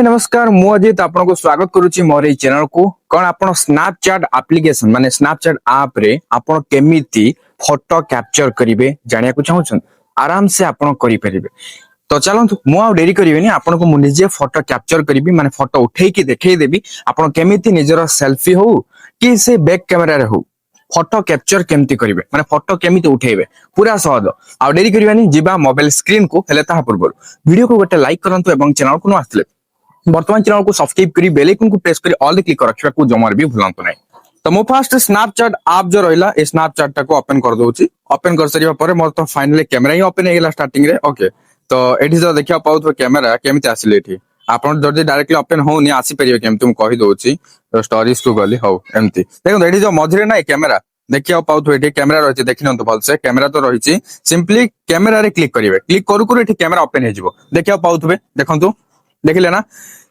हाय नमस्कार मु अजित आपको स्वागत करुच्ची मोर ये चैनल को कौन आप स्नैपचैट एप्लिकेशन माने स्नैपचैट ऐप रे आपण केमिति फोटो कैप्चर करिवे जानिया को चाहछन आराम से आपण करि परिबे। तो चलंतु मु आ डेरी करिवेनी आपण को मु निजे फोटो कैप्चर करिबी माने फोटो उठेई की देखै देबी आपण केमिति निजर सेल्फी हो कि से बैक कैमरा रे हो फोटो कैप्चर केमती करिवे माने फोटो केमिति उठेबे पूरा सहज आ डेरी करिवानी जिबा मोबाइल स्क्रीन को हेले ता पूर्व वीडियो को गोटे लाइक करंतु एवं चैनल को न आस्थिले वर्तमान चैनल को सब्सक्राइब करी बेल आइकन को प्रेस करी ऑल क्लिक रखिबा को जमार भी भूलंतु नै। तो मो फर्स्ट स्नैपचैट ऐप जो रहिला ए स्नैपचैट टा को ओपन कर दोउची ओपन कर सरिया परे मोर तो फाइनली कैमरा ही ओपन हेगला स्टार्टिंग रे ओके। तो एठी जो देखिया पाउथो कैमरा केमिति आसिले एठी आपण जदी डायरेक्टली ओपन होउनी आसी परिबे केमति हम कहि दोउची स्टोरीज को गली हो एमति देखो एठी जो मझरे ना कैमरा देखिया पाउथो एठी कैमरा रहिछि देखिनंतु भलसे कैमरा तो रहिछि सिंपली कैमरा रे क्लिक करिवे क्लिक करू करू एठी कैमरा ओपन हे जिवो देखिया पाउथबे देखंतु देखिले ना।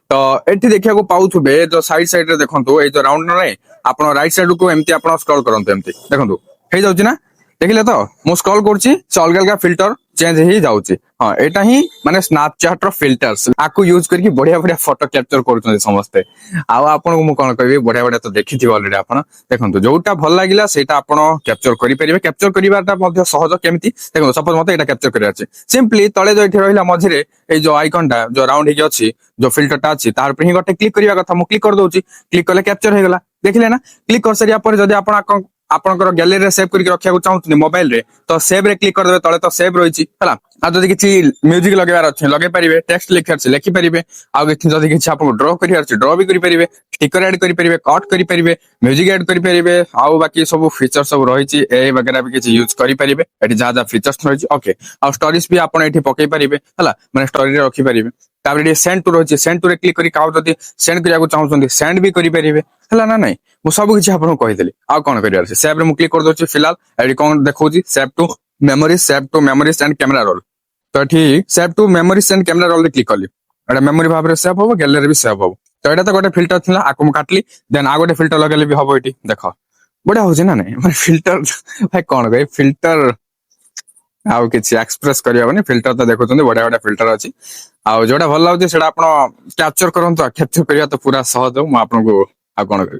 तो एठी देखिया को पाउथबे जो साइड साइड रे देखंतु ए जो राउंड नै आपण राइट साइड को एमति आपण स्क्रॉल करंतु एमति देखंतु हे जाउची ना देखिले तो मु स्क्रॉल करछि से अलग अलग फिल्टर चेंज ही जाउची। हां एटा ही माने स्नैपचैट रो फिल्टर्स आकु यूज करके बढ़िया बढ़िया फोटो कैप्चर करछन समस्ते आ आपण को मु कोन कहबी बढ़िया बढ़िया तो देखिथि ऑलरेडी आपण देखंतु जोटा भल लागिला सेटा आपण कैप्चर करि परिबे कैप्चर करिवाटा मध्ये सहज केमिति देखंतु सपोज मते एटा कैप्चर करिया अछि सिंपली तळे जो एठी रहिला मझिरे ए जो आइकनटा जो राउंड हे अछि जो फिल्टरटा अछि तार पर ही गोटे क्लिक करिया कथा मु क्लिक कर दोउची क्लिक करले कैप्चर हे गेला देखिले ना। क्लिक कर सरिया पर जदी आपण आपनकर गैलरी रे सेव करके रखिया को चाहउतनी मोबाइल रे तो सेव रे क्लिक कर देबे तळे तो सेव रहिछि हला आ जदी किछि म्यूजिक लगेबार अछि लगे परिबे टेक्स्ट लिखियार छै लिखि परिबे आ जदी किछि आपन ड्रा करियार छै ड्रा भी करि परिबे स्टिकर ऐड करि परिबे कट करि परिबे म्यूजिक ऐड करि परिबे आ बाकी सब फीचर सब रहिछि ए वगैरह भी किछि यूज करि परिबे एठी जा जा फीचर्स रहिछि ओके आ स्टोरीज भी आपन एठी पकई परिबे हला माने स्टोरी रे रखि परिबे ताबरे सेंड टू रहिछि सेंड टू रे क्लिक करि काउ जदी सेंड करिया को चाहउछन्ती सेंड भी करि परिबे हला ना नै मु सब किछि आपन कहि देली आ कोन करियार छै सेव रे मु क्लिक कर दोछि फिलहाल एडी कोन देखौछि save to memories and camera roll तो ठीक save to memories and camera roll रे क्लिक करली एटा मेमोरी भाबरे सेव होबो गैलरी भी सेव होबो। तो एटा तो गोटे फिल्टर थिला आकु मु काटली देन आ गोटे फिल्टर लगेले भी होबो एटी देखो बडा हो जे ना नै माने फिल्टर भाई कोन गय फिल्टर आउ किछि एक्सप्रेस करिया बने फिल्टर तो देखुछन्ते बडा बडा फिल्टर अछि आ जोडा भल लागुछि सेडा आपण कैप्चर करंतु कैप्चर करिया तो पूरा सहज हो मु आपन को आ कोन करी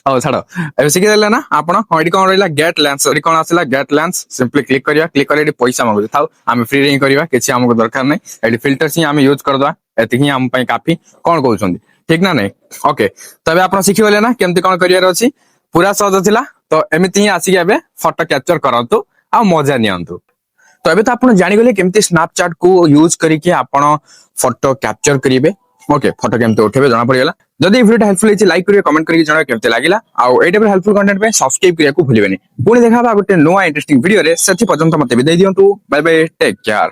आ छाडो ए सिखि देले ना आपण एडी कोन रहिला गेट लेंस एडी कोन आसिला गेट लेंस सिंपली क्लिक करिया क्लिक करे एडी पैसा मागु थाउ हम फ्री रे करिया किछि हमको दरकार नै एडी फिल्टर्स ही हम यूज करदवा एति ही हम पई काफी कोन कहउछन्ती ठीक ना नै ओके। तबे आपण सिखि गेले ना केमति कोन करियार अछि पूरा सहज थिला तो एमिति ही आसी एबे फोटो कैप्चर करंतु आ मजा नियंतु। तो एबे तो आपण जानि गेले केमति स्नैपचैट को यूज करिके आपण फोटो कैप्चर करिवे ओके फोटो केमति उठेबे जना पड़ी गेला। जदि वीडियो हेल्पफुल हिची लाइक करिवे कमेंट करिके जना केमति लागिला आ एटा पर हेल्पफुल कंटेंट पे सब्सक्राइब करिया को भूलिबेनी पुणी देखाबा गोटे नोआ इंटरेस्टिंग वीडियो रे सेति पर्यंत मते विदाई दियंतु बाय बाय टेक केयर।